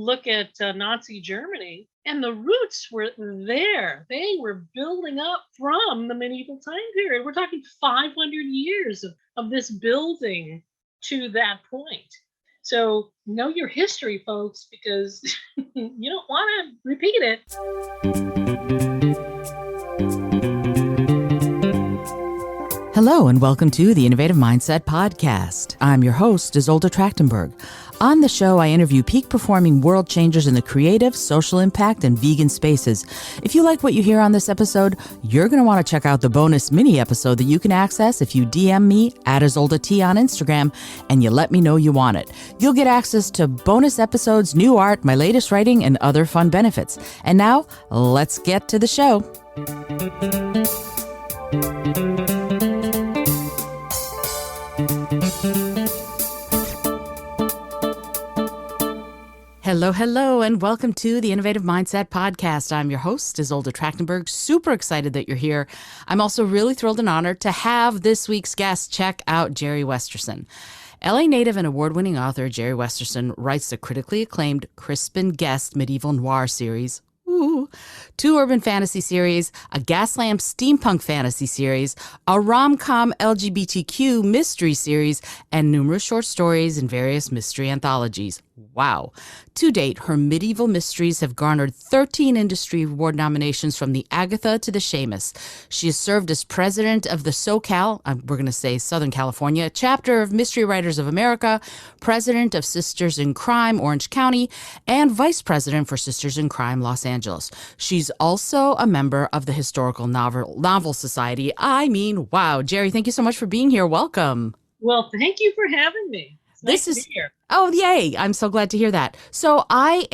look at Nazi Germany, and the roots were there. They were building up from the medieval time period. We're talking 500 years of this building to that point. So know your history, folks, because you don't want to repeat it. Hello and welcome to the Innovative Mindset Podcast. I'm your host, Isolde Trachtenberg. On the show, I interview peak performing world changers in the creative, social impact, and vegan spaces. If you like what you hear on this episode, you're going to want to check out the bonus mini episode that you can access if you DM me at Isolde T on Instagram and you let me know you want it. You'll get access to bonus episodes, new art, my latest writing, and other fun benefits. And now, let's get to the show. Hello, and welcome to the Innovative Mindset Podcast. I'm your host, Isolde Trachtenberg. Super excited that you're here. I'm also really thrilled and honored to have this week's guest. Check out Jeri Westerson. LA native and award-winning author Jeri Westerson writes the critically acclaimed Crispin Guest medieval noir series, two urban fantasy series, a Gaslamp steampunk fantasy series, a rom-com LGBTQ mystery series, and numerous short stories in various mystery anthologies. Wow. To date, her medieval mysteries have garnered 13 industry award nominations from the Agatha to the Seamus. She has served as president of the SoCal, we're going to say Southern California, chapter of Mystery Writers of America, president of Sisters in Crime, Orange County, and vice president for Sisters in Crime, Los Angeles. She's also a member of the Historical Novel Society. I mean, wow. Jeri, thank you so much for being here. Welcome. Well, thank you for having me. Nice to be here. Oh, yay. I'm so glad to hear that. So I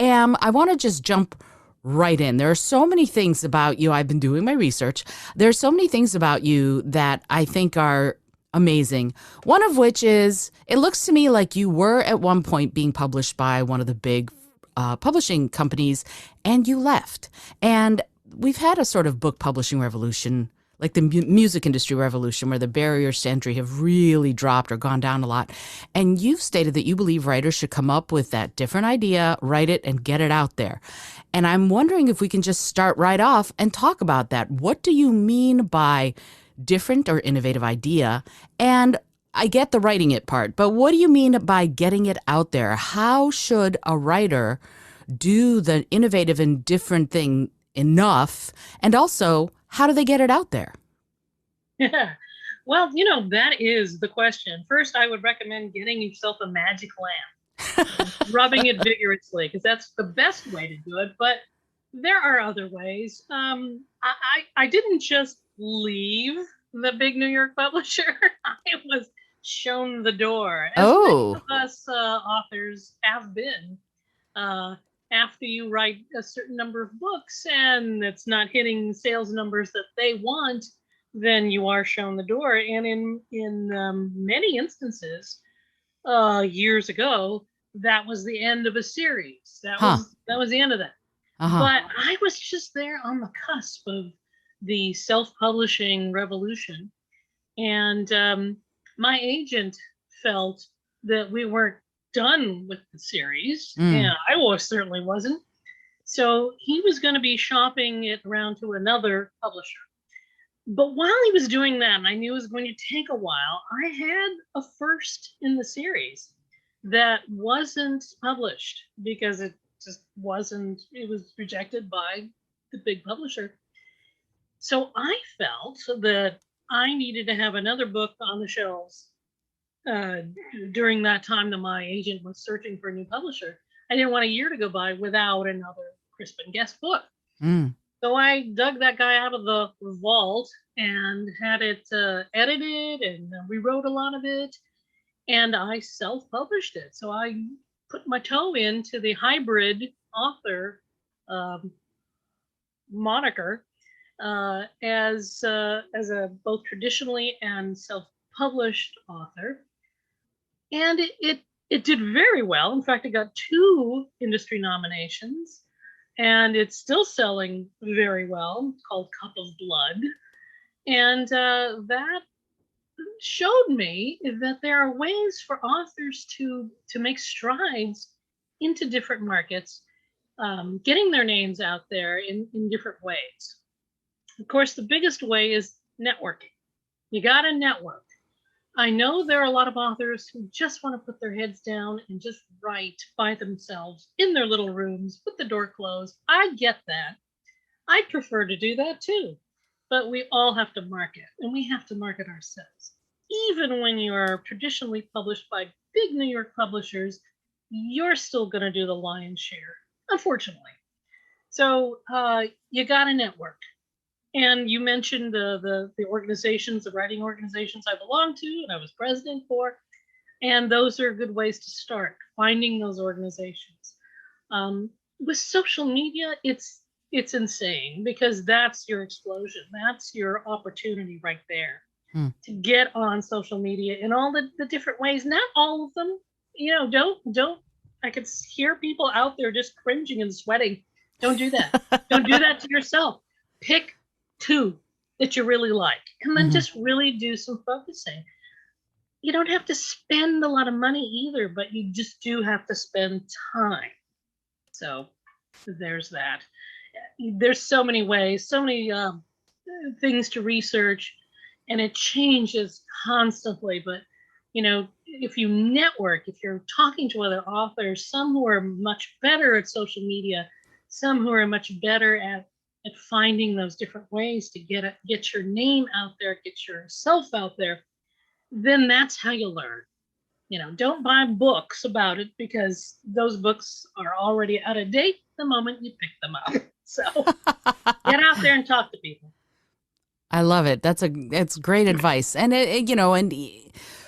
want to just jump right in. There are so many things about you. I've been doing my research. There are so many things about you that I think are amazing. One of which is, it looks to me like you were at one point being published by one of the big publishing companies and you left. And we've had a sort of book publishing revolution, like the music industry revolution, where the barriers to entry have really dropped or gone down a lot. And you've stated that you believe writers should come up with that different idea, write it, and get it out there. And I'm wondering if we can just start right off and talk about that. What do you mean by different or innovative idea? And I get the writing it part, but what do you mean by getting it out there? How should a writer do the innovative and different thing enough? And also, how do they get it out there? Yeah. Well, that is the question. First, I would recommend getting yourself a magic lamp, rubbing it vigorously, because that's the best way to do it. But there are other ways. I didn't just leave the big New York publisher. I was shown the door, as many of us authors have been. After you write a certain number of books and it's not hitting sales numbers that they want, then you are shown the door. And in many instances, years ago, that was the end of a series. That was the end of that. But I was just there on the cusp of the self-publishing revolution. And my agent felt that we weren't done with the series. Yeah, I certainly wasn't. So he was going to be shopping it around to another publisher. But while he was doing that, and I knew it was going to take a while, I had a first in the series that wasn't published because it just wasn't, it was rejected by the big publisher. So I felt that I needed to have another book on the shelves during that time that my agent was searching for a new publisher. I didn't want a year to go by without another Crispin Guest book. So I dug that guy out of the vault and had it edited and rewrote a lot of it. And I self-published it. So I put my toe into the hybrid author moniker as a both traditionally and self-published author. And it did very well. In fact, it got 2 industry nominations, and it's still selling very well. It's called Cup of Blood. And that showed me that there are ways for authors to make strides into different markets, getting their names out there in different ways. Of course, the biggest way is networking. You got to network. I know there are a lot of authors who just want to put their heads down and just write by themselves in their little rooms with the door closed. I get that. I'd prefer to do that too. But we all have to market, and we have to market ourselves. Even when you are traditionally published by big New York publishers, you're still going to do the lion's share, unfortunately. So you got to network. And you mentioned the organizations, the writing organizations I belong to and I was president for. And those are good ways to start, finding those organizations. With social media, it's insane because that's your explosion. That's your opportunity right there to get on social media in all the different ways. Not all of them, don't. I could hear people out there just cringing and sweating. Don't do that. Don't do that to yourself. Pick 2 that you really like, and then just really do some focusing. You don't have to spend a lot of money either, but you just do have to spend time. So there's that. There's so many ways, so many things to research, and it changes constantly. But if you network, if you're talking to other authors, some who are much better at social media, some who are much better at finding those different ways to get your name out there, get yourself out there, then that's how you learn. Don't buy books about it because those books are already out of date the moment you pick them up. So get out there and talk to people. I love it. It's great advice. And and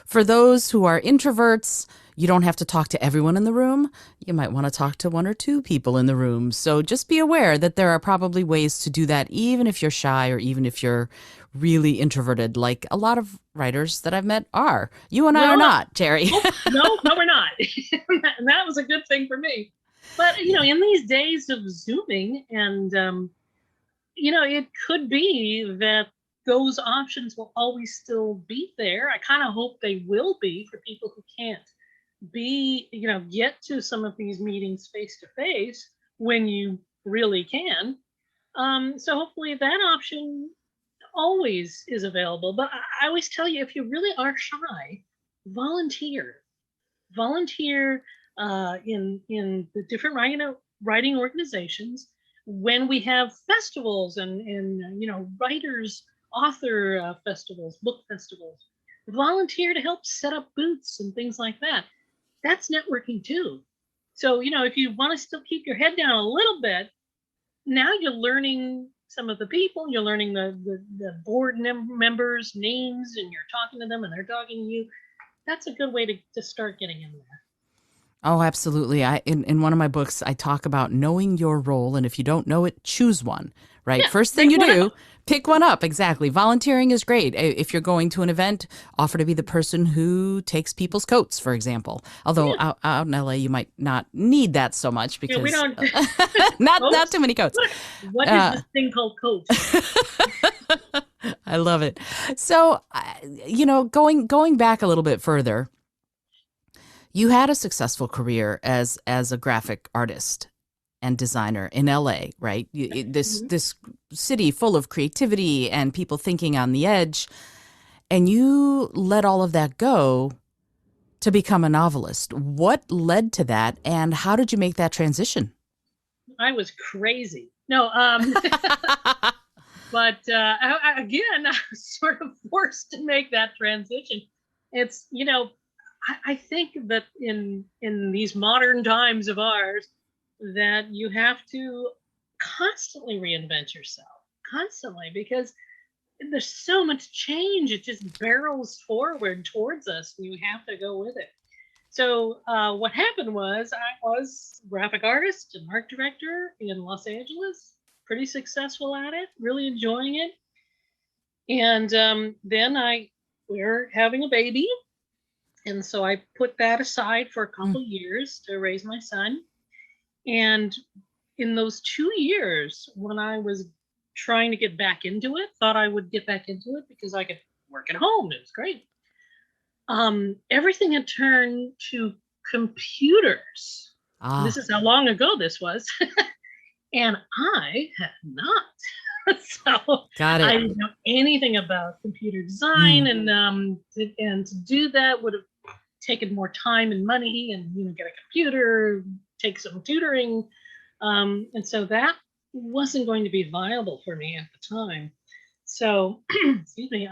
for those who are introverts, you don't have to talk to everyone in the room. You might want to talk to 1 or 2 people in the room. So just be aware that there are probably ways to do that, even if you're shy or even if you're really introverted, like a lot of writers that I've met are. You and I are not, Jeri. No, we're not. And that was a good thing for me. But, in these days of Zooming and, it could be that those options will always still be there. I kind of hope they will be for people who can't get to some of these meetings face to face when you really can. So hopefully that option always is available. But I always tell you, if you really are shy, volunteer in the different writing organizations. When we have festivals and writers, author festivals, book festivals, volunteer to help set up booths and things like that. That's networking too. So, if you want to still keep your head down a little bit, now you're learning some of the people, you're learning the board members' names, and you're talking to them and they're talking to you. That's a good way to start getting in there. Oh, absolutely. In one of my books, I talk about knowing your role. And if you don't know it, choose one, right? Yeah, first thing you do, pick one up. Exactly. Volunteering is great. If you're going to an event, offer to be the person who takes people's coats, for example. Although out in LA, you might not need that so much because we don't not too many coats. What is this thing called coats? I love it. So, going back a little bit further, you had a successful career as a graphic artist and designer in LA, right? This city full of creativity and people thinking on the edge, and you let all of that go to become a novelist. What led to that, and how did you make that transition? I was crazy. No, but again, I was sort of forced to make that transition. It's I think that in these modern times of ours, that you have to constantly reinvent yourself, constantly, because there's so much change. It just barrels forward towards us, and you have to go with it. So what happened was I was a graphic artist and art director in Los Angeles, pretty successful at it, really enjoying it. And then we're having a baby. And so I put that aside for a couple years to raise my son. And in those 2 years, when I was trying to get back into it, thought I would get back into it because I could work at home. It was great. Everything had turned to computers. Ah, This is how long ago this was. And I had not. So got I it. didn't know anything about computer design, Mm. and to do that would have taken more time and money, and get a computer, take some tutoring, and so that wasn't going to be viable for me at the time. So, excuse me.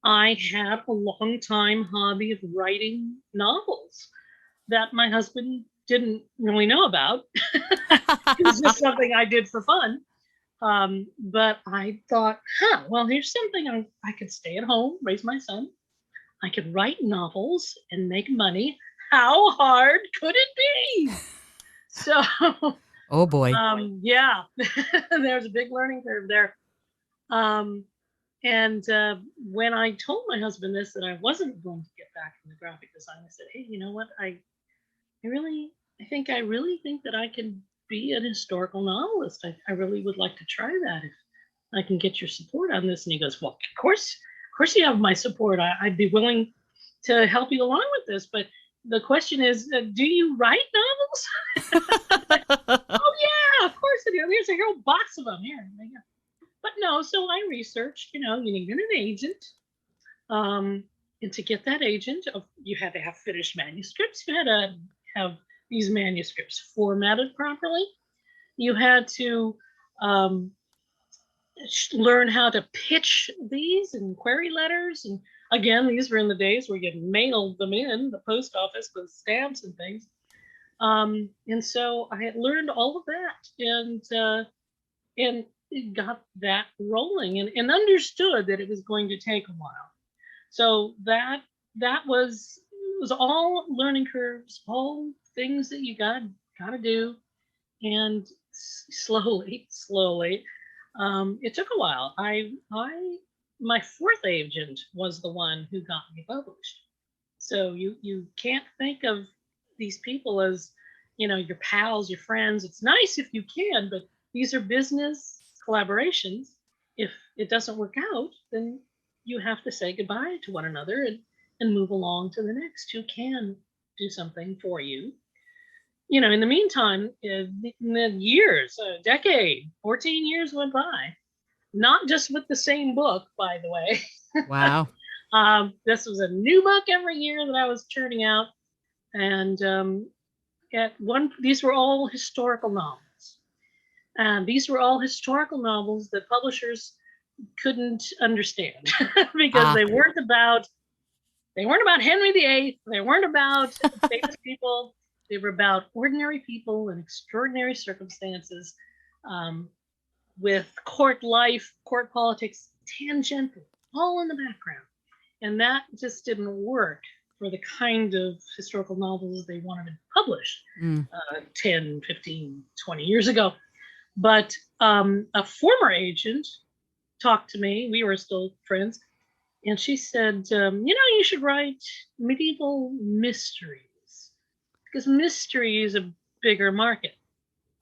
I had a long time hobby of writing novels that my husband didn't really know about. It was just something I did for fun. But I thought, well, here's something I could stay at home, raise my son. I could write novels and make money. How hard could it be? So, Oh boy. yeah, there's a big learning curve there. Um, and when I told my husband this, that I wasn't going to get back in the graphic design, I said, hey, you know what? I really, I really think that I can be an historical novelist. I really would like to try that if I can get your support on this. And he goes, well, of course you have my support. I'd be willing to help you along with this. But the question is, do you write novels? Oh yeah, of course I do. There's a whole box of them here. But no, so I researched, you needed an agent. Um, and to get that agent, you had to have finished manuscripts. You had to have these manuscripts formatted properly. You had to um, learn how to pitch these in query letters. And again, these were in the days where you mailed them in the post office with stamps and things. And so I had learned all of that, and got that rolling, and understood that it was going to take a while. So that was all learning curves, all things that you got to do, and slowly. It took a while. I My fourth agent was the one who got me published. So you can't think of these people as your pals, your friends. It's nice if you can, but these are business collaborations. If it doesn't work out, then you have to say goodbye to one another, and move along to the next who can do something for you. In the meantime, in the years, a decade, 14 years went by, not just with the same book, by the way. Wow. This was a new book every year that I was churning out, and these were all historical novels, and these were all historical novels that publishers couldn't understand because Ah, they weren't about Henry VIII. They weren't about famous people. They were about ordinary people in extraordinary circumstances, um, with court life, court politics, tangential, all in the background. And that just didn't work for the kind of historical novels they wanted to publish mm, 10, 15, 20 years ago. But a former agent talked to me. We were still friends. And she said, you should write medieval mysteries, because mystery is a bigger market.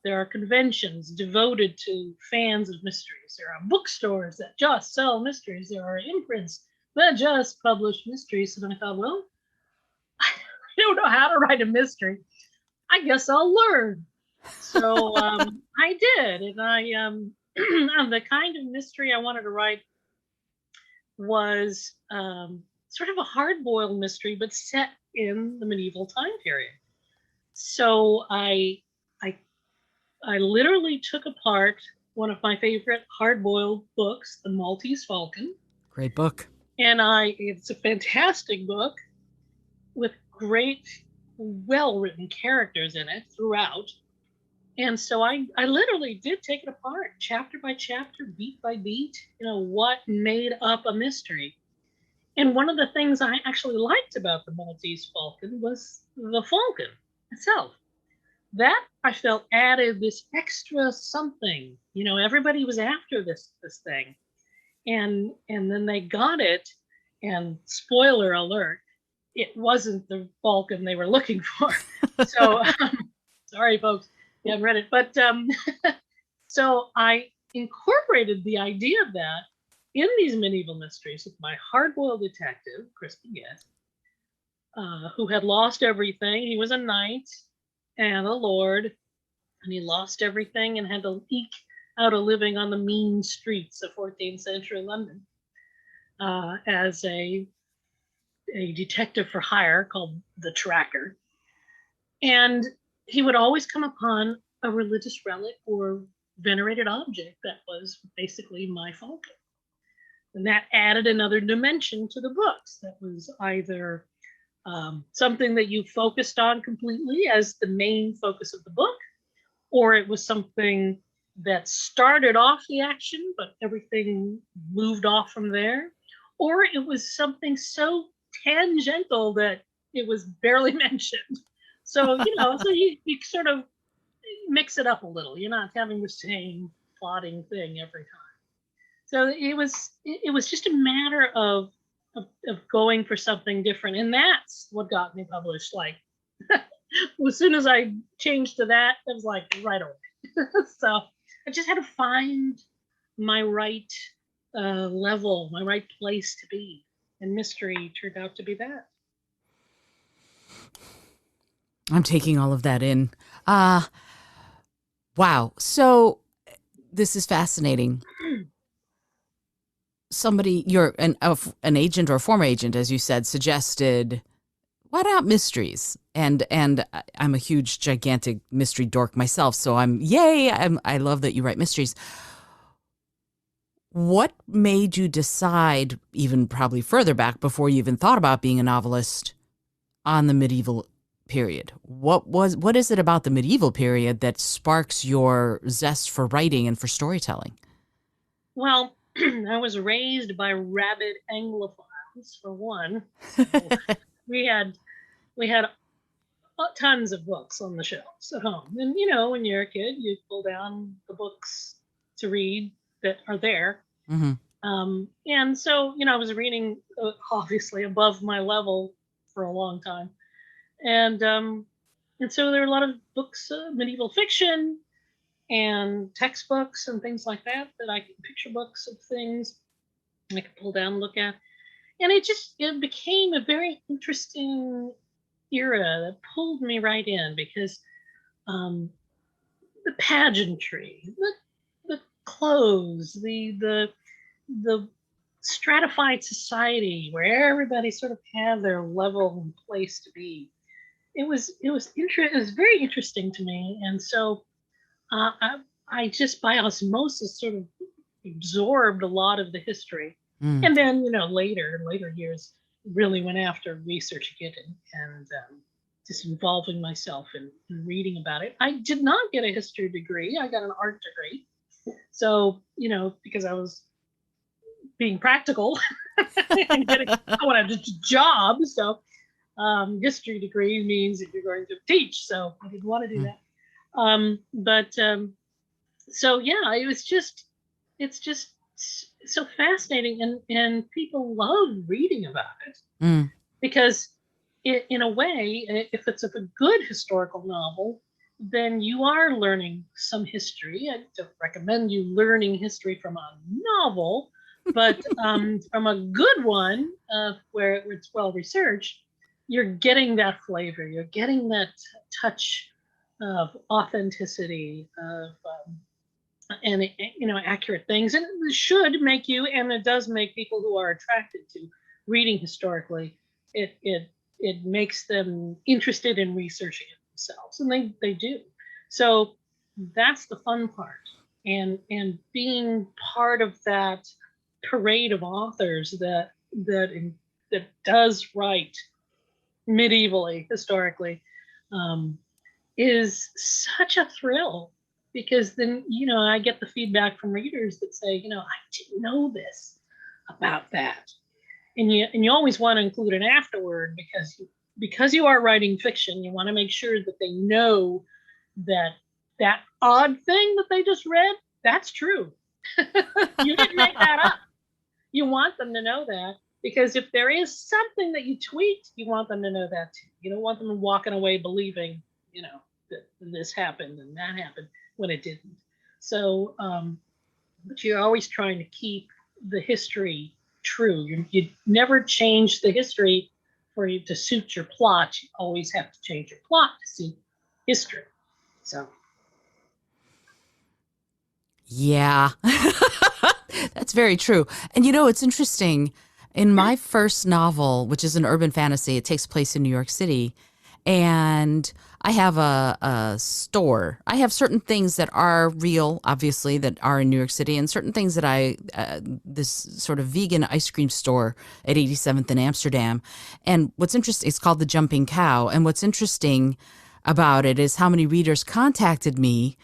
There are conventions devoted to fans of mysteries. There are bookstores that just sell mysteries. There are imprints that just publish mysteries. And I thought, well, I don't know how to write a mystery. I guess I'll learn. So I did. And the kind of mystery I wanted to write was sort of a hard-boiled mystery, but set in the medieval time period. So I I literally took apart one of my favorite hard-boiled books, The Maltese Falcon, great book. and it's a fantastic book with great, well-written characters in it throughout. And so I literally did take it apart, chapter by chapter, beat by beat, what made up a mystery. And one of the things I actually liked about the Maltese Falcon was the falcon itself. That I felt added this extra something. Everybody was after this thing, and then they got it. And spoiler alert, it wasn't the falcon they were looking for. So sorry, folks, you haven't read it, but so I incorporated the idea of that in these medieval mysteries with my hard-boiled detective, Chris Baguette, who had lost everything. He was a knight. and a lord, and he lost everything and had to eke out a living on the mean streets of 14th century London as a detective for hire called the Tracker. And he would always come upon a religious relic or venerated object that was basically my focus. And that added another dimension to the books. That was either something that you focused on completely as the main focus of the book, or it was something that started off the action, but everything moved off from there, or it was something so tangential that it was barely mentioned. So, so you sort of mix it up a little. You're not having the same plotting thing every time. So it was just a matter of going for something different, and that's what got me published. Like as soon as I changed to that, it was like right away. So I just had to find my right level, my right place to be, and mystery turned out to be that. I'm taking all of that in. Wow. So this is fascinating. Somebody, you're an agent or a former agent, as you said, suggested, why not mysteries? And I'm a huge, gigantic mystery dork myself. So I love that you write mysteries. What made you decide, even probably further back before you even thought about being a novelist, on the medieval period? What is it about the medieval period that sparks your zest for writing and for storytelling? Well, I was raised by rabid Anglophiles, for one. we had tons of books on the shelves at home, and when you're a kid, you pull down the books to read that are there. Mm-hmm. And so I was reading obviously above my level for a long time, and so there were a lot of books, medieval fiction and textbooks and things like that I could, picture books of things I could pull down and look at. And it became a very interesting era that pulled me right in because um, the pageantry, the clothes, the stratified society where everybody sort of had their level and place to be. It was very interesting to me, and so I just by osmosis sort of absorbed a lot of the history. Mm. And then, in later years, really went after researching it and just involving myself in reading about it. I did not get a history degree. I got an art degree. So, because I was being practical and I wanted a job. So, history degree means that you're going to teach. So I didn't want to do that. So yeah, it's just so fascinating, and people love reading about it because in a way, if it's a good historical novel, then you are learning some history. I don't recommend you learning history from a novel, but from a good one where it's well researched, you're getting that flavor, you're getting that touch of authenticity, of and accurate things, and it should make you, and it does make people who are attracted to reading historically. It makes them interested in researching it themselves, and they do. So that's the fun part, and being part of that parade of authors that does write medievally, historically, is such a thrill, because then I get the feedback from readers that say, I didn't know this about that, and you always want to include an afterword because you are writing fiction. You want to make sure that they know that odd thing that they just read, that's true. You didn't make that up. You want them to know that, because if there is something that you tweaked, you want them to know that too. You don't want them walking away believing, that this happened and that happened when it didn't. So, but you're always trying to keep the history true. You never change the history for you to suit your plot. You always have to change your plot to suit history. So Yeah, that's very true. And it's interesting. In my first novel, which is an urban fantasy, it takes place in New York City. And I have a store. I have certain things that are real, obviously, that are in New York City, and certain things that this sort of vegan ice cream store at 87th in Amsterdam. And what's interesting, it's called the Jumping Cow. And what's interesting about it is how many readers contacted me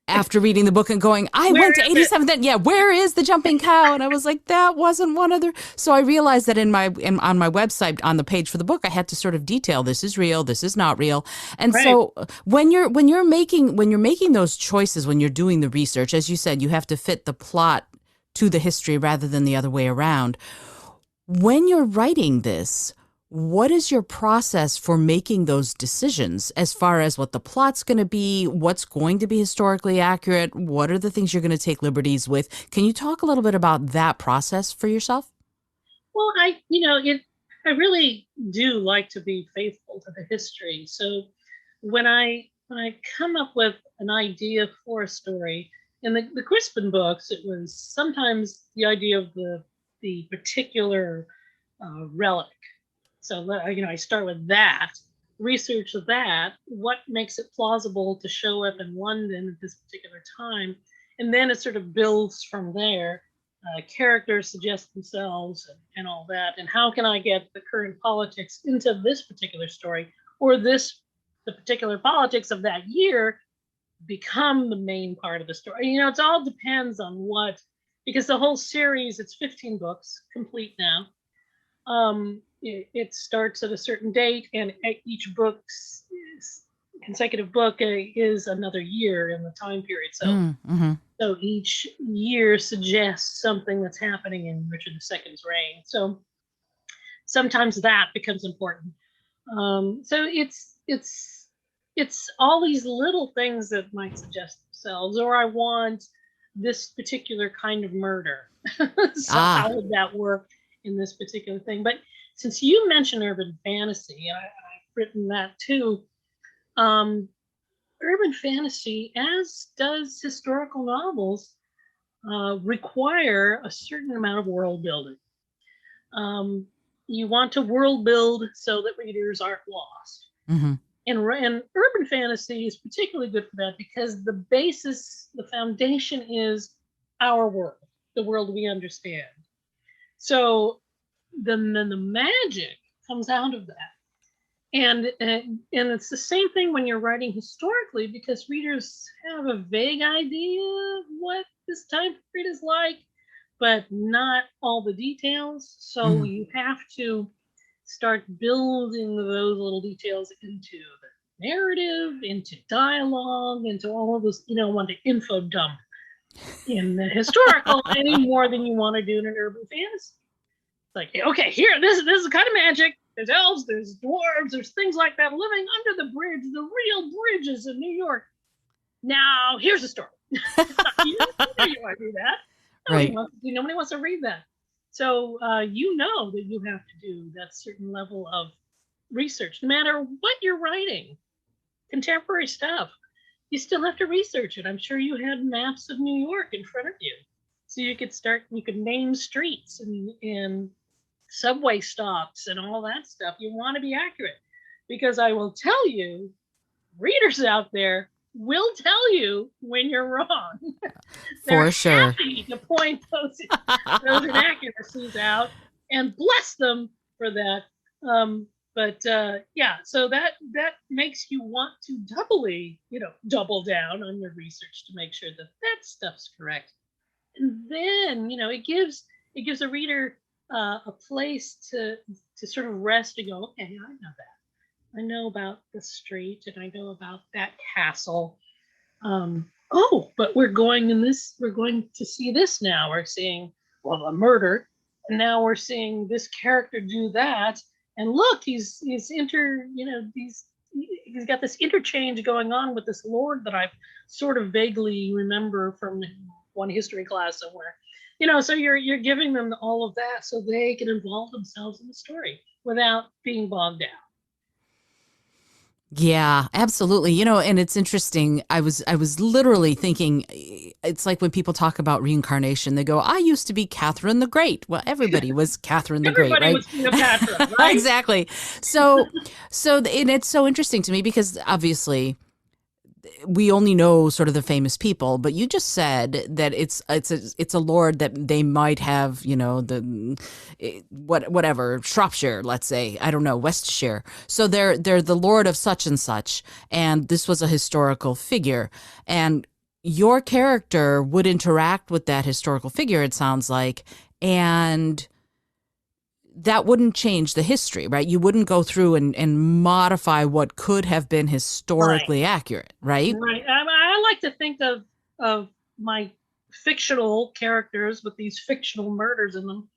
after reading the book and going, I where went to is it? 87th. Yeah, where is the Jumping Cow? And I was like, that wasn't one of the. So I realized that on my website, on the page for the book, I had to sort of detail, this is real, this is not real. And Right. so when you're making those choices, when you're doing the research, as you said, you have to fit the plot to the history rather than the other way around. When you're writing this, what is your process for making those decisions as far as what the plot's going to be, what's going to be historically accurate, what are the things you're going to take liberties with? Can you talk a little bit about that process for yourself? Well, I really do like to be faithful to the history. So when I come up with an idea for a story, in the Crispin books, it was sometimes the idea of the particular relic. So I start with that, research that, what makes it plausible to show up in London at this particular time, and then it sort of builds from there. Characters suggest themselves and all that, and how can I get the current politics into this particular story, or the particular politics of that year become the main part of the story. It all depends on because the whole series, it's 15 books complete now. It starts at a certain date, and each book's consecutive book is another year in the time period. So each year suggests something that's happening in Richard II's reign. So sometimes that becomes important. So it's all these little things that might suggest themselves, or I want this particular kind of murder. So Ah, how would that work in this particular thing? But since you mentioned urban fantasy, and I've written that too, urban fantasy, as does historical novels, require a certain amount of world building. Um, you want to world build so that readers aren't lost. mm-hmm. And urban fantasy is particularly good for that because the foundation is our world, the world we understand. So then the magic comes out of that. And it's the same thing when you're writing historically, because readers have a vague idea of what this time period is like, but not all the details. So Mm-hmm. you have to start building those little details into the narrative, into dialogue, into all of this. You don't want to info dump in the historical any more than you want to do in an urban fantasy. It's like, okay, here, this is the kind of magic. There's elves, there's dwarves, there's things like that living under the bridge, the real bridges in New York. Now, here's the story. You want to do that. Right. Nobody wants to read that. So you know that you have to do that certain level of research, no matter what you're writing. Contemporary stuff, you still have to research it. I'm sure you had maps of New York in front of you, so you could name streets and subway stops and all that stuff. You want to be accurate, because I will tell you, readers out there will tell you when you're wrong. They're For sure. happy to point those inaccuracies out, and bless them for that. But yeah, so that makes you want to double down on your research to make sure that that stuff's correct. And then it gives a reader a place to sort of rest and go, okay, I know that. I know about the street, and I know about that castle. But we're going to see this now. We're seeing, well, a murder, and now we're seeing this character do that. And look, he's he's got this interchange going on with this lord that I sort of vaguely remember from one history class somewhere. So you're giving them all of that so they can involve themselves in the story without being bogged down. Yeah, absolutely. And it's interesting. I was literally thinking it's like when people talk about reincarnation, they go, "I used to be Catherine the Great." Well, everybody was Catherine the Great, Everybody right? was Cleopatra, right? Exactly. So and it's so interesting to me because obviously we only know sort of the famous people, but you just said that it's a lord that they might have, whatever Shropshire, let's say, I don't know, Westshire. So they're the lord of such and such, and this was a historical figure, and your character would interact with that historical figure. It sounds like, and that wouldn't change the history, right? You wouldn't go through and modify what could have been Right. historically accurate, right? Right. I like to think of my fictional characters with these fictional murders in them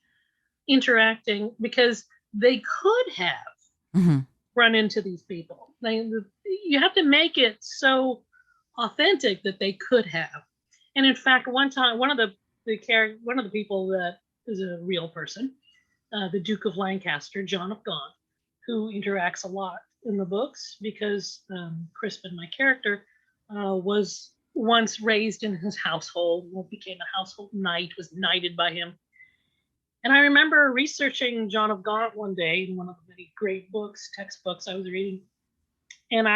interacting because they could have Hmm. run into these people. You have to make it so authentic that they could have. And in fact, one time, one of the people that is a real person, the Duke of Lancaster, John of Gaunt, who interacts a lot in the books because Crispin, my character, was once raised in his household, became a household knight, was knighted by him. And I remember researching John of Gaunt one day in one of the many great books, textbooks I was reading. And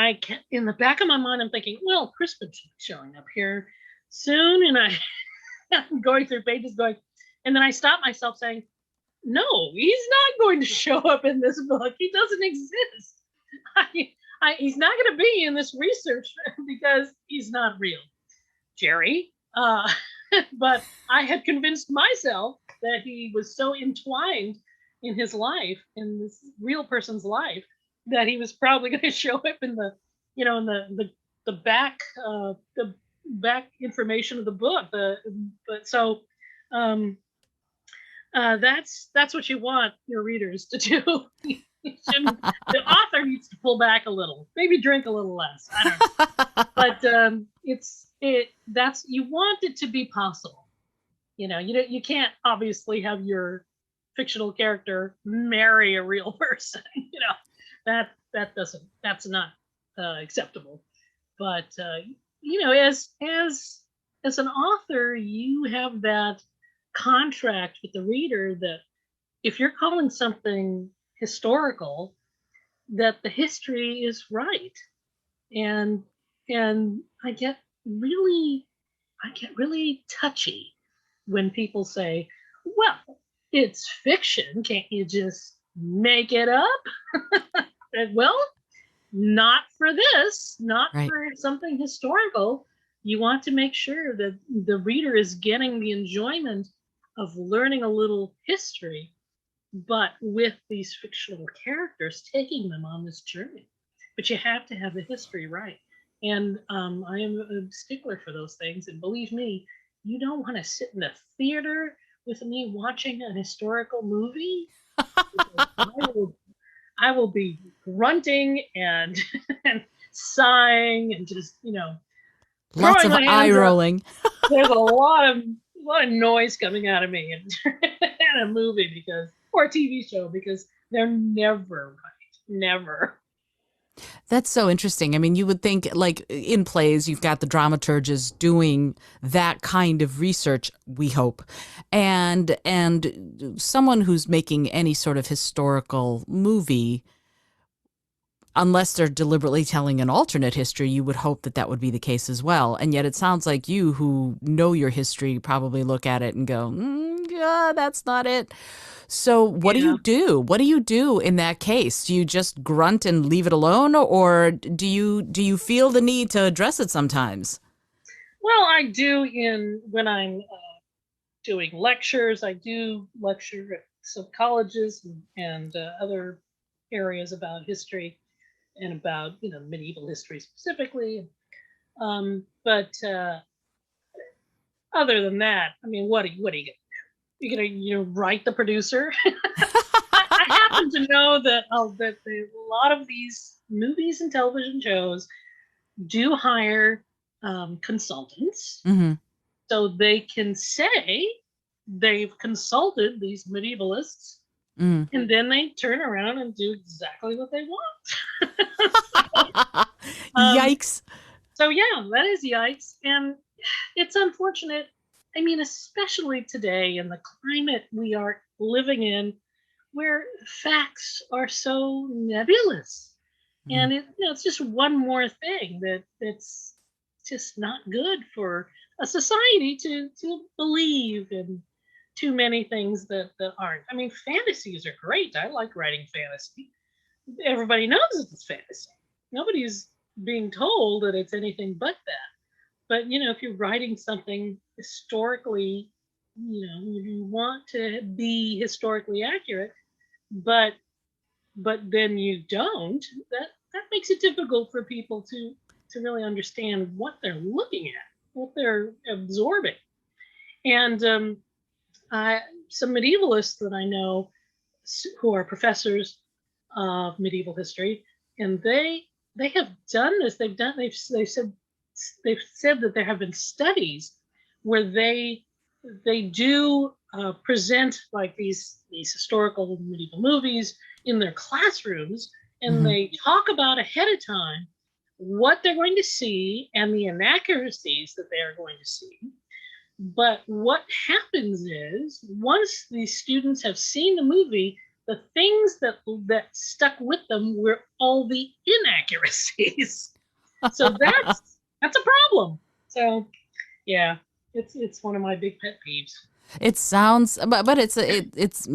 in the back of my mind, I'm thinking, well, Crispin should be showing up here soon. And I'm going through pages going, and then I stop myself saying, no, he's not going to show up in this book. He doesn't exist. He's not going to be in this research because he's not real. Jeri. But I had convinced myself that he was so entwined in his life, in this real person's life, that he was probably going to show up in in the the back information of the book. But so um, that's what you want your readers to do. The author needs to pull back a little, maybe drink a little less. I don't know, but that's you want it to be possible. You can't obviously have your fictional character marry a real person. That's not acceptable. But as an author, you have that contract with the reader that if you're calling something historical, that the history is right. And and really I get really touchy when people say, well, it's fiction, can't you just make it up? And, well, not for this, not Right. for something historical. You want to make sure that the reader is getting the enjoyment of learning a little history, but with these fictional characters, taking them on this journey. But you have to have the history right. And I am a stickler for those things. And believe me, you don't want to sit in a theater with me watching an historical movie. I will be grunting and, and sighing and just, Lots throwing of my eye hands up. rolling. There's a lot of noise coming out of me in a movie or a TV show because they're never right. Never. That's so interesting. I mean, you would think, like in plays, you've got the dramaturges doing that kind of research, we hope. And someone who's making any sort of historical movie, unless they're deliberately telling an alternate history, you would hope that that would be the case as well. And yet it sounds like you, who know your history, probably look at it and go, yeah, that's not it. So what do Yeah. you do? What do you do in that case? Do you just grunt and leave it alone, or do you feel the need to address it sometimes? Well, I do when I'm doing lectures. I do lecture at some colleges and other areas about history and about medieval history specifically. But other than that, I mean, what are you gonna you're gonna write the producer? I happen to know that a lot of these movies and television shows do hire consultants, Hmm. so they can say they've consulted these medievalists, Mm. and then they turn around and do exactly what they want. Um, Yikes. so yeah, that is yikes. And it's unfortunate. I mean, especially today in the climate we are living in, where facts are so nebulous. Mm. And it's just one more thing that's just not good for a society to believe in too many things that aren't. I mean, fantasies are great. I like writing fantasy. Everybody knows it's fantasy. Nobody's being told that it's anything but that. But if you're writing something historically, you want to be historically accurate, but then you don't. That makes it difficult for people to really understand what they're looking at, what they're absorbing. And I, some medievalists that I know who are professors of medieval history, and they have done this. They've said that there have been studies where they do present like these historical medieval movies in their classrooms, and Hmm. they talk about ahead of time what they're going to see and the inaccuracies that they are going to see. But what happens is once the students have seen the movie, the things that stuck with them were all the inaccuracies. So that's a problem. So yeah, it's one of my big pet peeves. It sounds, but it's it's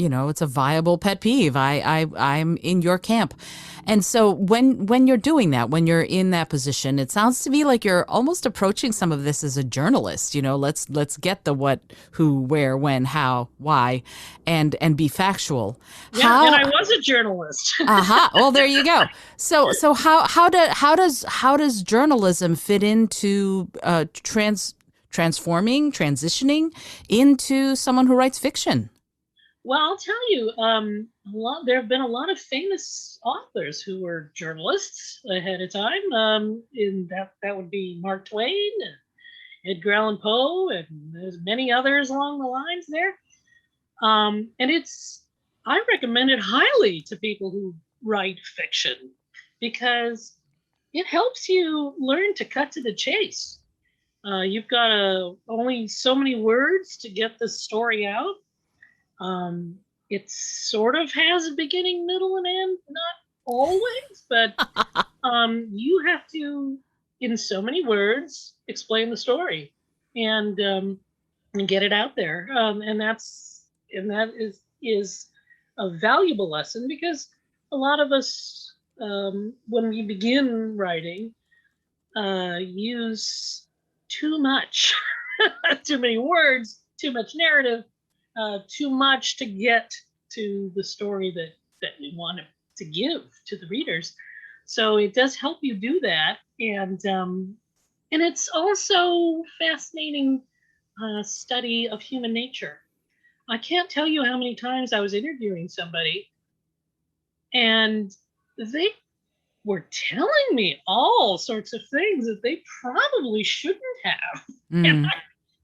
a viable pet peeve. I'm in your camp, and so when you're doing that, when you're in that position, it sounds to me like you're almost approaching some of this as a journalist. Let's get the what, who, where, when, how, why, and be factual. Yeah, and How? I was a journalist. Aha. Well, there you go. So how does journalism fit into transitioning into someone who writes fiction? Well, I'll tell you, there have been a lot of famous authors who were journalists ahead of time. In that would be Mark Twain, and Edgar Allan Poe, and there's many others along the lines there. And I recommend it highly to people who write fiction because it helps you learn to cut to the chase. You've got only so many words to get the story out. It sort of has a beginning, middle, and end. Not always, but you have to, in so many words, explain the story and get it out there. And that is a valuable lesson because a lot of us, when we begin writing, use too much, too many words, too much narrative, too much to get to the story that we want to give to the readers. So it does help you do that, and it's also fascinating study of human nature. I can't tell you how many times I was interviewing somebody and they were telling me all sorts of things that they probably shouldn't have. And Mm. I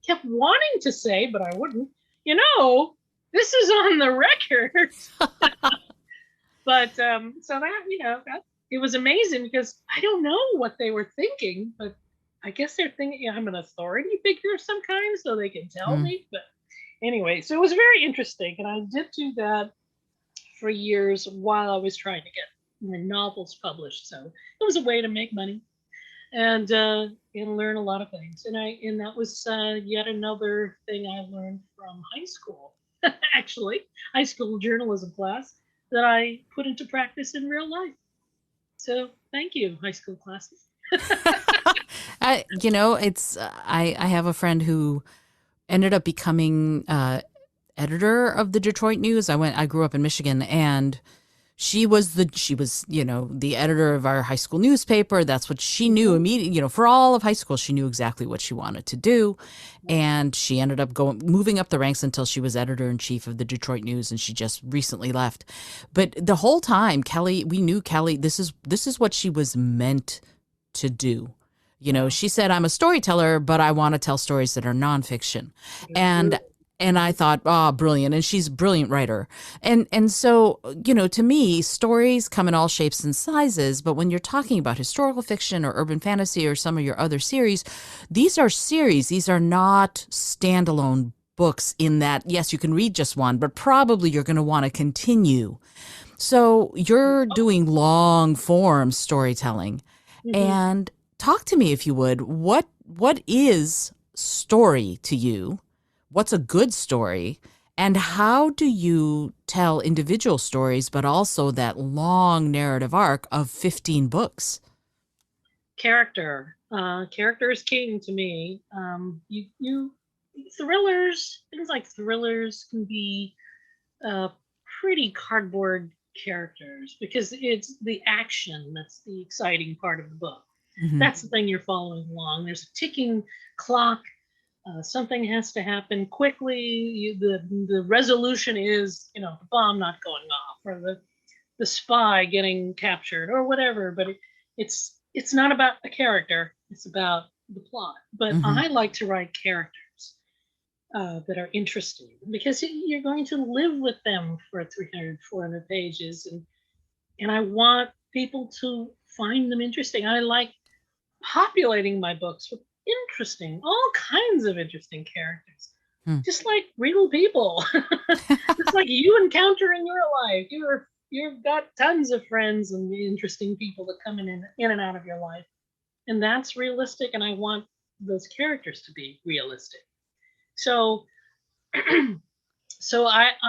kept wanting to say, but I wouldn't, this is on the record. But so that it was amazing because I don't know what they were thinking, but I guess they're thinking I'm an authority figure of some kind, so they can tell Mm. me. But anyway, so it was very interesting, and I did do that for years while I was trying to get my novels published. So it was a way to make money and learn a lot of things. And that was yet another thing I learned from high school, actually, high school journalism class that I put into practice in real life. So thank you, high school classes. It's I have a friend who ended up becoming editor of the Detroit News. I grew up in Michigan, and she was the editor of our high school newspaper. That's what she knew Mhm. immediately. For all of high school, she knew exactly what she wanted to do, and she ended up moving up the ranks until she was editor in chief of the Detroit News, and she just recently left. But the whole time, we knew Kelly. This is what she was meant to do. Wow. She said, "I'm a storyteller, but I want to tell stories that are nonfiction," and Absolutely. And I thought, oh, brilliant. And she's a brilliant writer. And so, to me, stories come in all shapes and sizes. But when you're talking about historical fiction or urban fantasy or some of your other series, these are series. These are not standalone books in that, yes, you can read just one, but probably you're going to want to continue. So you're doing long form storytelling. Mhm. And talk to me, if you would. What is story to you? What's a good story? And how do you tell individual stories, but also that long narrative arc of 15 books? Character is king to me. You thrillers, things like thrillers can be uh, pretty cardboard characters because it's the action that's the exciting part of the book. Hmm. That's the thing you're following along. There's a ticking clock. Something has to happen quickly. The resolution is, the bomb not going off or the spy getting captured or whatever. But it's not about the character. It's about the plot. But Hmm. I like to write characters that are interesting because you're going to live with them for 300, 400 pages, and I want people to find them interesting. I like populating my books with all kinds of interesting characters, Hmm. just like real people, just like you encounter in your life. You've got tons of friends and interesting people that come in and out of your life, and that's realistic. And I want those characters to be realistic. So,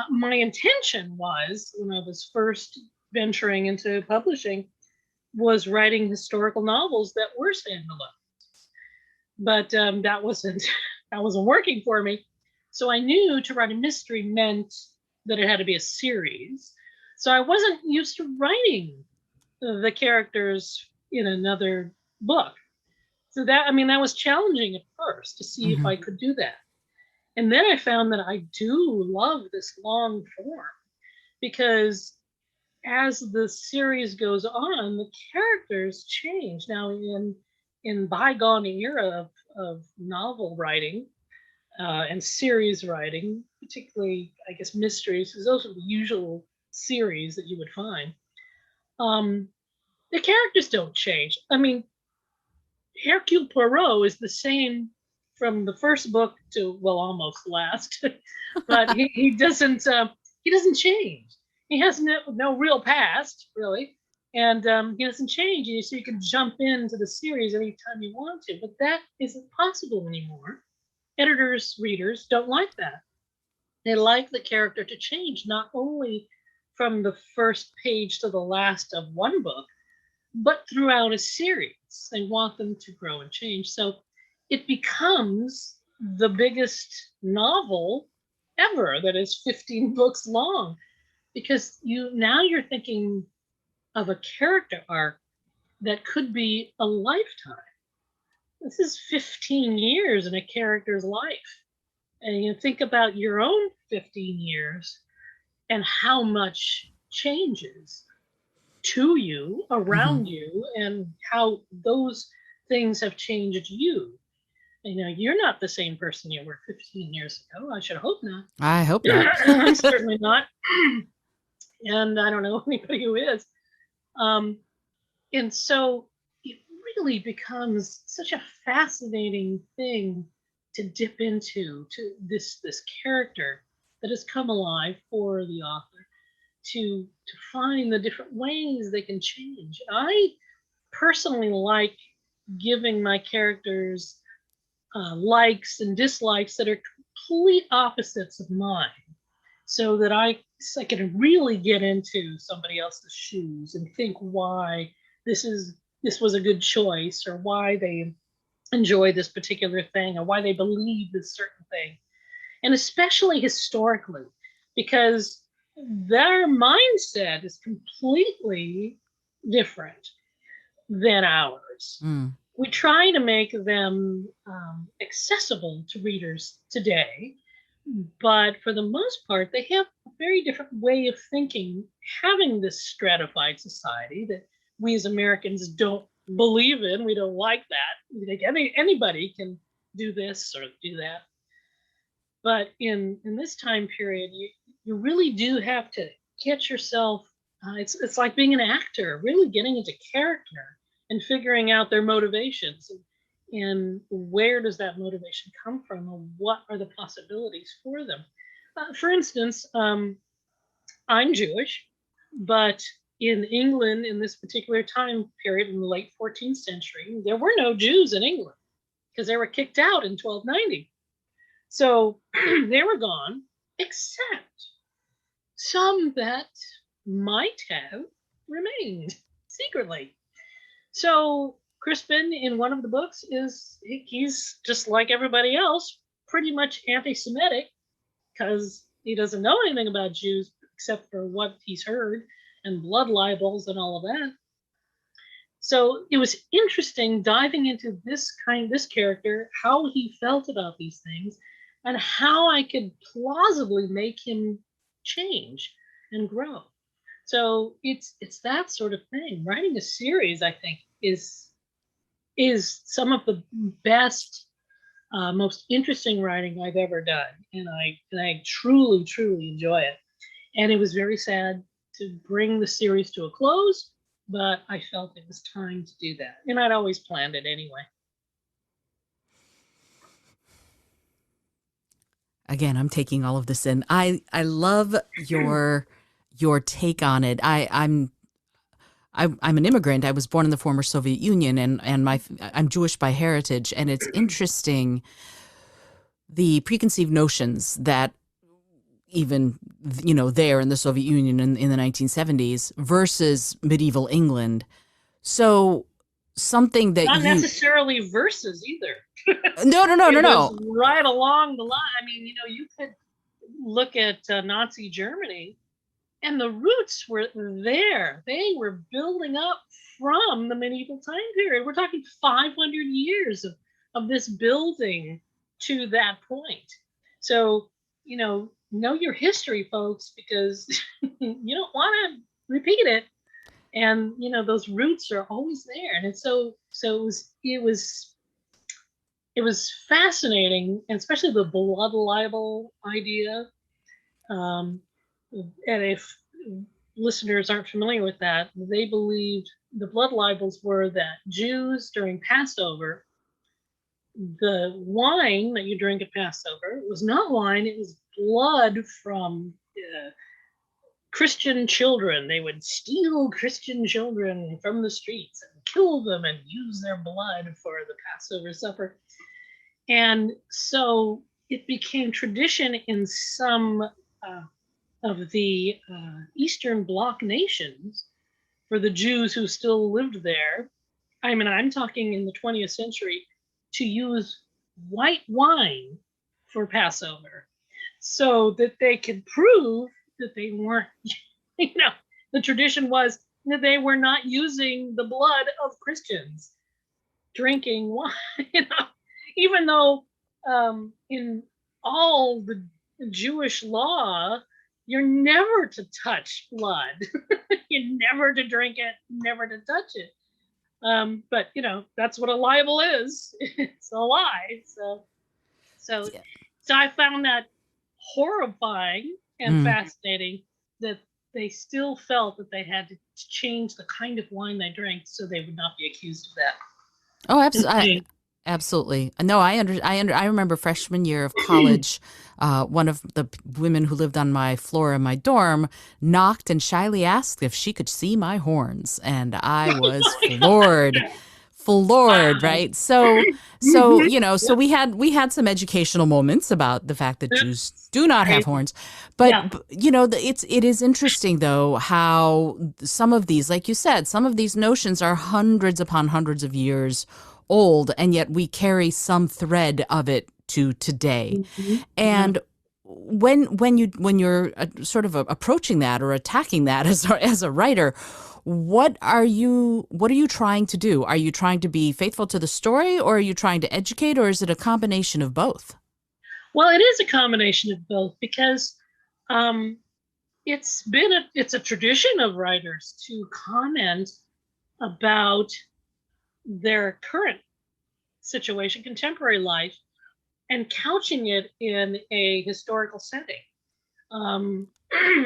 my intention was when I was first venturing into publishing was writing historical novels that were standalone, but that wasn't that wasn't working for me. So I knew to write a mystery meant that it had to be a series. So I wasn't used to writing the characters in another book. So that was challenging at first to see if Hmm. I could do that. And then I found that I do love this long form because as the series goes on, the characters change. Now, in bygone era of novel writing and series writing, particularly, I guess, mysteries, because those are the usual series that you would find. Um, the characters don't change. I mean, Hercule Poirot is the same from the first book to, well, almost last, but he doesn't change. He has no real past really, and he doesn't change. So you can jump into the series anytime you want to, but that isn't possible anymore. Editors, readers don't like that. They like the character to change not only from the first page to the last of one book, but throughout a series. They want them to grow and change. So it becomes the biggest novel ever that is 15 books long because you're thinking of a character arc that could be a lifetime. This is 15 years in a character's life. And you think about your own 15 years and how much changes to you, Hmm. around you, and how those things have changed you. You're not the same person you were 15 years ago. I should hope not. I hope not. I'm certainly not. And I don't know anybody who is. Um, and so it really becomes such a fascinating thing to dip into to this character that has come alive for the author to find the different ways they can change. I personally like giving my characters likes and dislikes that are complete opposites of mine, so that I can really get into somebody else's shoes and think why this was a good choice, or why they enjoy this particular thing, or why they believe this certain thing, and especially historically, because their mindset is completely different than ours. Mm. We try to make them accessible to readers today, but for the most part, they have a very different way of thinking, having this stratified society that we as Americans don't believe in. We don't like that. We think anybody can do this or do that. But in this time period, you really do have to get yourself. It's like being an actor, really getting into character and figuring out their motivations and where does that motivation come from and what are the possibilities for them. For instance, I'm Jewish, but in England in this particular time period in the late 14th century, there were no Jews in England because they were kicked out in 1290. So they were gone, except some that might have remained secretly. So Crispin, in one of the books, he's just like everybody else, pretty much anti-Semitic because he doesn't know anything about Jews except for what he's heard and blood libels and all of that. So it was interesting diving into this character, how he felt about these things, and how I could plausibly make him change and grow. So it's that sort of thing. Writing a series, I think, is some of the best, most interesting writing I've ever done, and I truly enjoy it. And it was very sad to bring the series to a close, but I felt it was time to do that, and I'd always planned it anyway. Again, I'm taking all of this in. I love your take on it. I'm an immigrant. I was born in the former Soviet Union, and I'm Jewish by heritage, and it's interesting the preconceived notions that even there in the Soviet Union in the 1970s versus medieval England. So something that not necessarily versus either. No. Right along the line. I mean, you could look at Nazi Germany, and the roots were there. They were building up from the medieval time period. We're talking 500 years of this building to that point. So, know your history, folks, because you don't want to repeat it. And those roots are always there, and it's so it was fascinating, and especially the blood libel idea. And if listeners aren't familiar with that, they believed the blood libels were that Jews during Passover, the wine that you drink at Passover was not wine, it was blood from Christian children. They would steal Christian children from the streets and kill them and use their blood for the Passover supper. And so it became tradition in some of the Eastern Bloc nations for the Jews who still lived there. I mean, I'm talking in the 20th century, to use white wine for Passover so that they could prove that they weren't, the tradition was that they were not using the blood of Christians drinking wine, even though in all the Jewish law, you're never to touch blood. You're never to drink it, never to touch it. But that's what a libel is. It's a lie. So I found that horrifying and fascinating that they still felt that they had to change the kind of wine they drank so they would not be accused of that. Oh, absolutely. Absolutely. No, I remember freshman year of college, one of the women who lived on my floor in my dorm knocked and shyly asked if she could see my horns. And I was floored, right? So we had some educational moments about the fact that Jews do not have horns. But it is interesting though how some of these, like you said, some of these notions are hundreds upon hundreds of years old, and yet we carry some thread of it to today. And when you're sort of approaching that or attacking that as a writer, what are you trying to do? Are you trying to be faithful to the story, or are you trying to educate, or is it a combination of both? Well, it is a combination of both, because it's a tradition of writers to comment about their current situation, contemporary life, and couching it in a historical setting.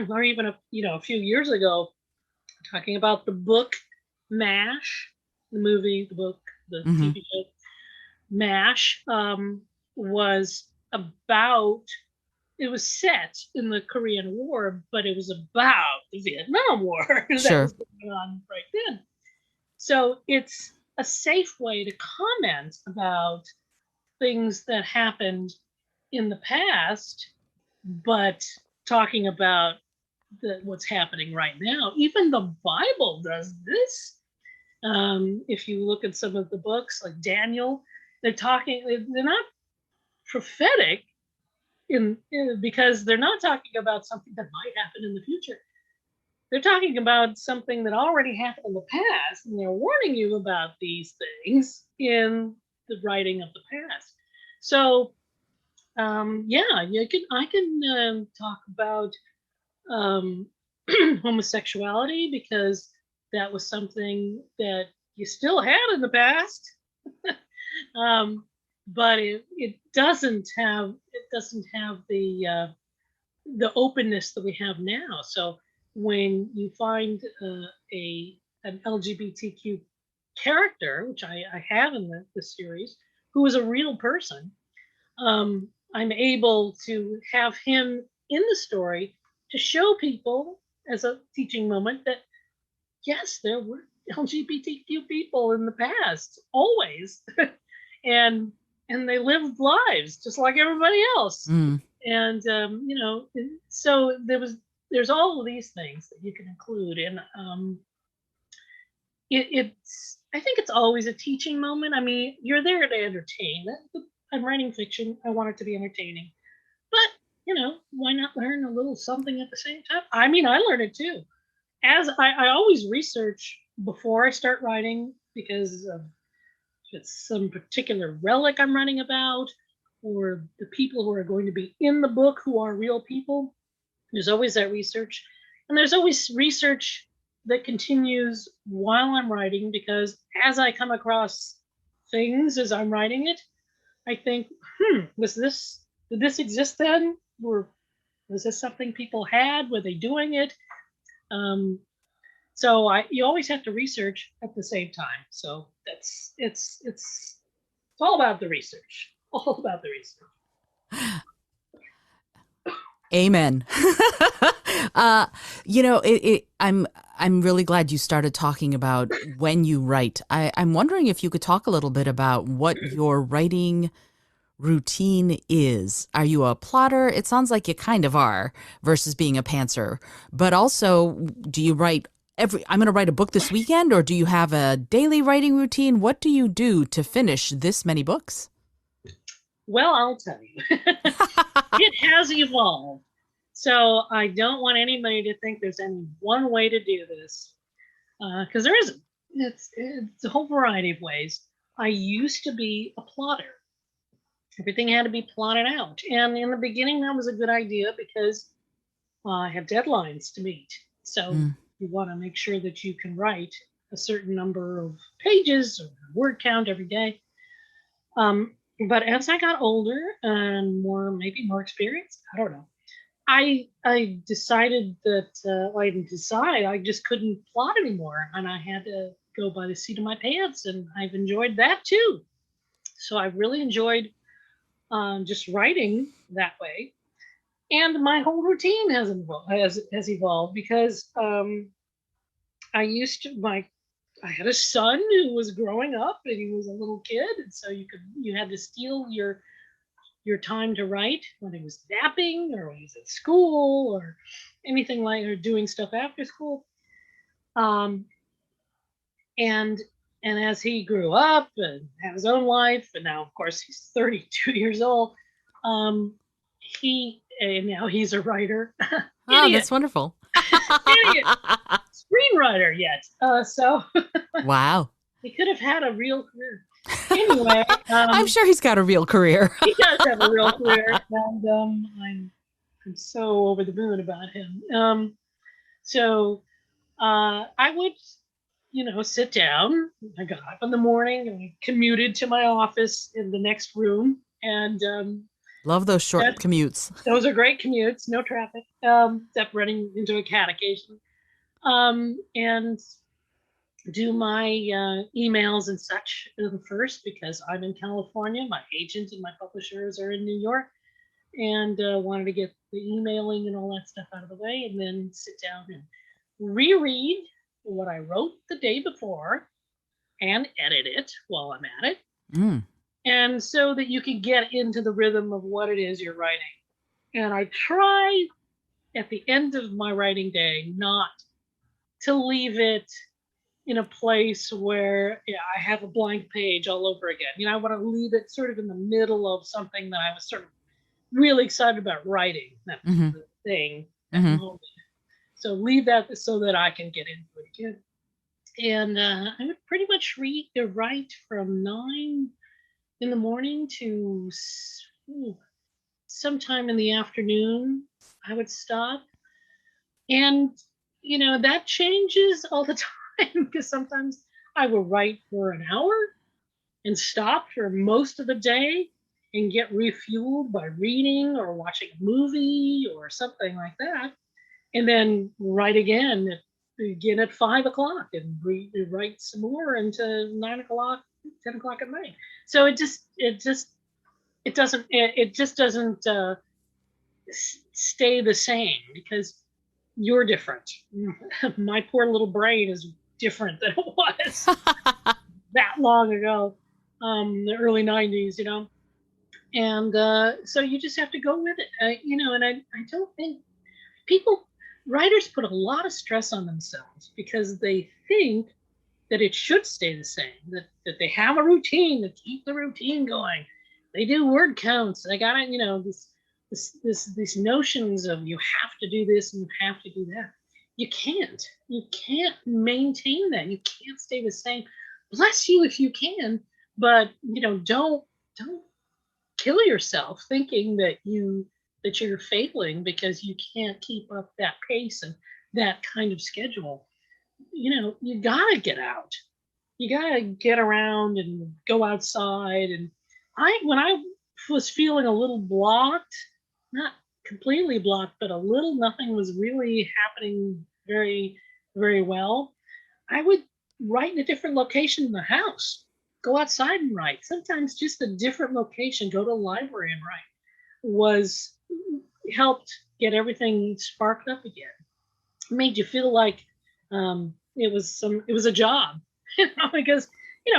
Or even a few years ago, talking about the book MASH, the movie, the book, the Mm-hmm. TV show MASH, was about. It was set in the Korean War, but it was about the Vietnam War that Sure. was going on right then. So it's a safe way to comment about things that happened in the past, but talking about what's happening right now. Even the Bible does this. If you look at some of the books like Daniel, they're not prophetic because they're not talking about something that might happen in the future. They're talking about something that already happened in the past, and they're warning you about these things in the writing of the past. So, yeah, I can talk about um, homosexuality because that was something that you still had in the past, but it doesn't have the openness that we have now. So when you find a an LGBTQ character, which I have in the series, who is a real person, I'm able to have him in the story to show people as a teaching moment that yes, there were LGBTQ people in the past, always, and they lived lives just like everybody else. Mm. And so there's all of these things that you can include, and it's I think it's always a teaching moment. I mean, you're there to entertain. I'm writing fiction. I want it to be entertaining, but why not learn a little something at the same time? I mean, I learn it too. As I always research before I start writing because if it's some particular relic I'm writing about, or the people who are going to be in the book who are real people. There's always that research. And there's always research that continues while I'm writing because as I come across things as I'm writing it, I think, did this exist then? Or was this something people had? Were they doing it? Um, so you always have to research at the same time. So it's all about the research. All about the research. Amen. I'm really glad you started talking about when you write. I'm wondering if you could talk a little bit about what your writing routine is. Are you a plotter? It sounds like you kind of are versus being a pantser. But also, do you write I'm going to write a book this weekend, or do you have a daily writing routine? What do you do to finish this many books? Well, I'll tell you. It has evolved. So I don't want anybody to think there's any one way to do this, because there isn't. It's a whole variety of ways. I used to be a plotter. Everything had to be plotted out, and in the beginning that was a good idea because I have deadlines to meet. So Mm. you want to make sure that you can write a certain number of pages or word count every day. But as I got older and maybe more experienced, I don't know. I decided that I didn't decide. I just couldn't plot anymore, and I had to go by the seat of my pants, and I've enjoyed that too. So I really enjoyed just writing that way, and my whole routine has evolved because I used to my I had a son who was growing up, and he was a little kid, and so you had to steal your time to write when he was napping or when he was at school or anything like or doing stuff after school. Um, and as he grew up and had his own life, and now of course he's 32 years old, um, and now he's a writer. Oh, Idiot, that's wonderful. idiot, screenwriter yet. So Wow. he could have had a real career. Anyway, I'm sure he's got a real career. he does have a real career, and I'm so over the moon about him. So I would sit down. I got up in the morning and I commuted to my office in the next room. And Love those short commutes. those are great commutes, no traffic, except running into a cat occasionally. And do my emails and such first because I'm in California. My agent and my publishers are in New York, and wanted to get the emailing and all that stuff out of the way, and then sit down and reread what I wrote the day before and edit it while I'm at it. Mm. And so that you can get into the rhythm of what it is you're writing. And I try at the end of my writing day not to leave it in a place where I have a blank page all over again. I want to leave it sort of in the middle of something that I was sort of really excited about writing. That was the thing, that moment. So leave that so that I can get into it again. And I would pretty much write from 9 in the morning to sometime in the afternoon. I would stop. And, that changes all the time because sometimes I will write for an hour and stop for most of the day and get refueled by reading or watching a movie or something like that. And then write again at 5 o'clock and write some more until 9 o'clock, 10 o'clock at night. So it just doesn't stay the same because you're different. My poor little brain is different than it was that long ago, the early 90s, and so you just have to go with it, and I don't think writers put a lot of stress on themselves because they think that it should stay the same, that they have a routine to keep the routine going. They do word counts. They got to, these notions of you have to do this and you have to do that. You can't maintain that. You can't stay the same. Bless you if you can, but don't kill yourself thinking that you're failing because you can't keep up that pace and that kind of schedule. You gotta get out. You gotta get around and go outside. And when I was feeling a little blocked, not completely blocked, but a little, nothing was really happening very, very well, I would write in a different location in the house, go outside and write. Sometimes just a different location, go to a library and write, helped get everything sparked up again. It made you feel like it was a job, because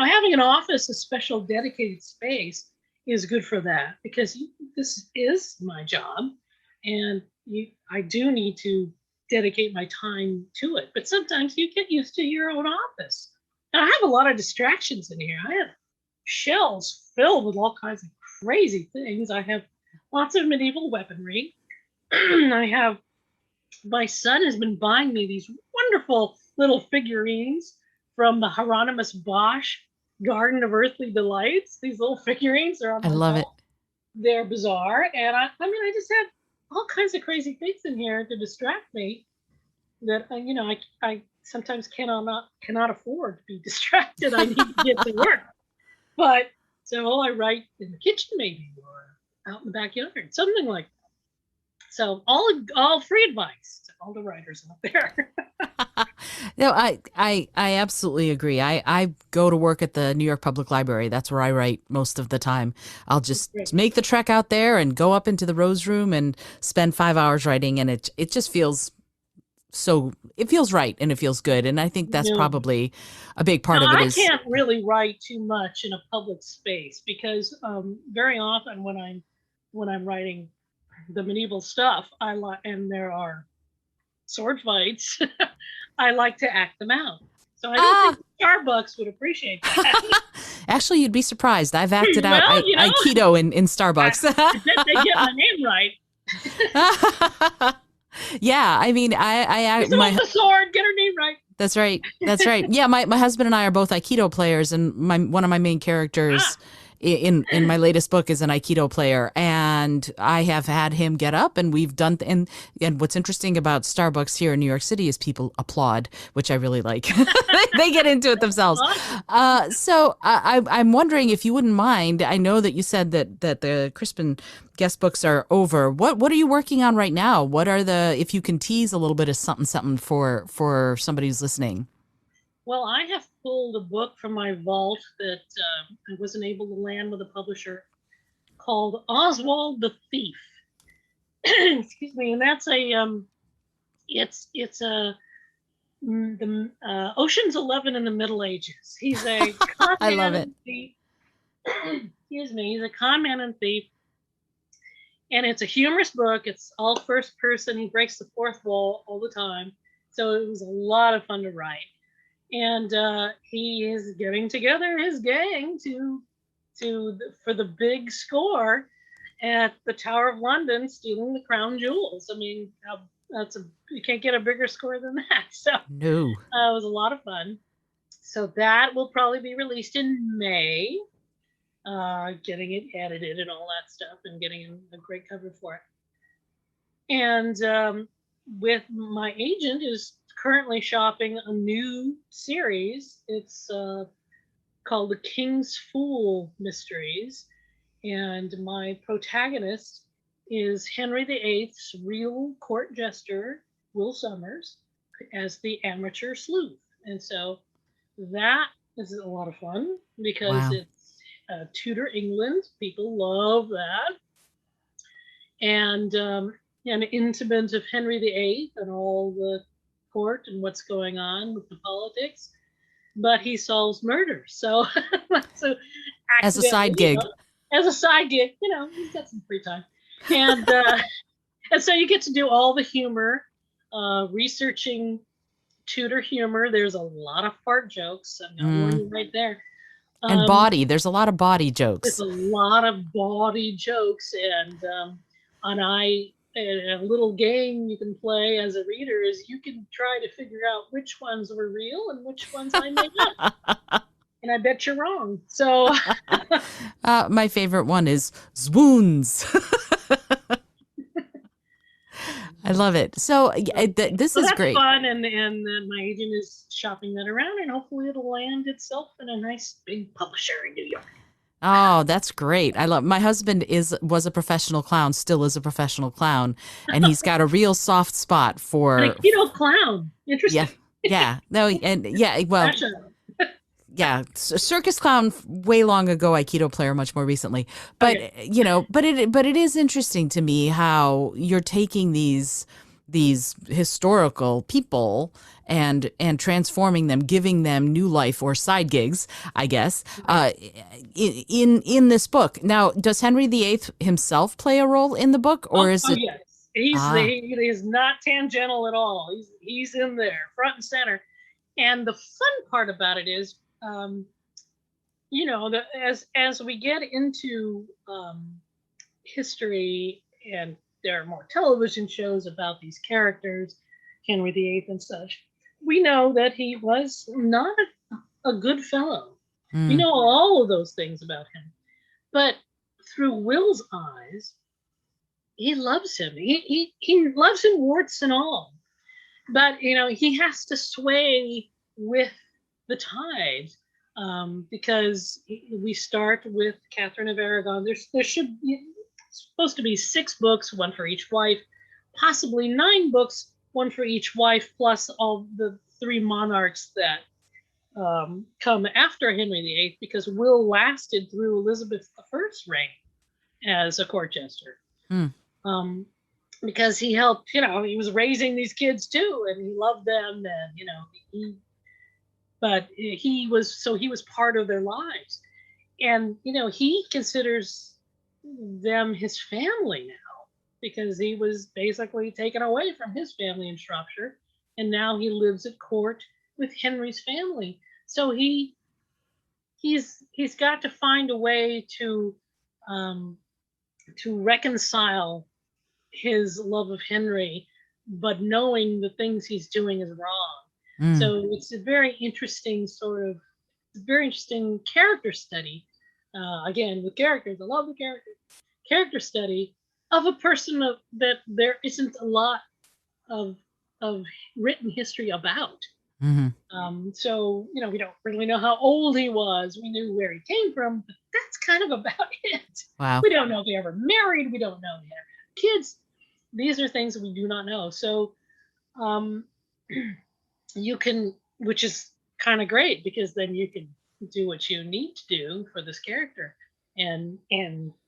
having an office, a special dedicated space, is good for that because this is my job, and I do need to dedicate my time to it. But sometimes you get used to your own office, and I have a lot of distractions in here. I have shelves filled with all kinds of crazy things. I have lots of medieval weaponry. My son has been buying me these wonderful little figurines from the Hieronymus Bosch Garden of Earthly Delights. These little figurines are on I love it. They're bizarre. And I just have all kinds of crazy things in here to distract me that I sometimes cannot afford to be distracted. I need to get to work. But so I write in the kitchen maybe, or out in the backyard, something like that. So all free advice to all the writers out there. No, I absolutely agree. I go to work at the New York Public Library. That's where I write most of the time. I'll just make the trek out there and go up into the Rose Room and spend 5 hours writing, and it just feels it feels right and it feels good. And I think that's probably a big part of it. I can't really write too much in a public space because very often when I'm writing the medieval stuff, and there are sword fights, I like to act them out. So I don't think Starbucks would appreciate that. Actually, you'd be surprised. I've acted out Aikido in Starbucks. I bet they get my name right. Yeah, I mean, I the sword, get her name right. That's right. Yeah, my husband and I are both Aikido players, and one of my main characters in my latest book is an Aikido player, and I have had him get up, and we've done and what's interesting about Starbucks here in New York City is people applaud, which I really like. They get into it themselves. So I'm wondering if you wouldn't mind. I know that you said that the Crispin guest books are over. What are you working on right now? What are if you can tease a little bit of something for somebody who's listening? Well, I have pulled a book from my vault that I wasn't able to land with a publisher called Oswald the Thief. Excuse me, and that's it's a the Ocean's 11 in the Middle Ages. He's a con I man love it. and thief. Excuse me, he's a con man and thief, and it's a humorous book. It's all first person. He breaks the fourth wall all the time, so it was a lot of fun to write. And he is getting together his gang for the big score at the Tower of London, stealing the crown jewels. I mean, you can't get a bigger score than that. So No. it was a lot of fun. So that will probably be released in May. Getting it edited and all that stuff, and getting a great cover for it. And with my agent is currently shopping a new series. It's called The King's Fool Mysteries, and my protagonist is Henry VIII's real court jester, Will Summers, as the amateur sleuth. And so that is a lot of fun because Wow. it's Tudor England. People love that. And an intimate of Henry VIII and all the court and what's going on with the politics. But he solves murder. So, so As a side gig. As a side gig, he's got some free time. And so you get to do all the humor, researching Tudor humor. There's a lot of fart jokes. I'm going to warn you right there. And body. There's a lot of body jokes. There's a lot of body jokes. And a little game you can play as a reader is you can try to figure out which ones were real and which ones I made up. And I bet you're wrong. So my favorite one is swoons. I love it. So this is great. Fun, and my agent is shopping that around, and hopefully it'll land itself in a nice big publisher in New York. Oh, that's great. I love my husband was a professional clown, still is a professional clown, and he's got a real soft spot for an Aikido clown. Interesting. Yeah. No, and yeah, well, yeah, circus clown way long ago, Aikido player much more recently. But but it is interesting to me how you're taking these historical people and transforming them, giving them new life or side gigs, I guess, in this book. Now, does Henry VIII himself play a role in the book, or is it? Yes, he's not tangential at all. He's in there, front and center. And the fun part about it is, as we get into history, and there are more television shows about these characters, Henry VIII and such, we know that he was not a good fellow. We know all of those things about him. But through Will's eyes, he loves him. He loves him warts and all. But, he has to sway with the tides, because we start with Catherine of Aragon. There should be supposed to be 6 books, one for each wife, possibly 9 books, one for each wife, plus all the 3 monarchs that come after Henry VIII, because Will lasted through Elizabeth I's reign as a court jester. Because he helped, he was raising these kids too, and he loved them, and he was part of their lives. And, he considers them his family now, because he was basically taken away from his family in Shropshire, and now he lives at court with Henry's family. So he's got to find a way to reconcile his love of Henry, but knowing the things he's doing is wrong. So it's a very interesting character study again, with characters. I love the characters. Character study of a person that there isn't a lot of of written history about. Mm-hmm. So, we don't really know how old he was. We knew where he came from, but that's kind of about it. Wow. We don't know if he ever married. We don't know if he ever had kids. These are things that we do not know. So, um, you can, which is kind of great because then you can do what you need to do for this character and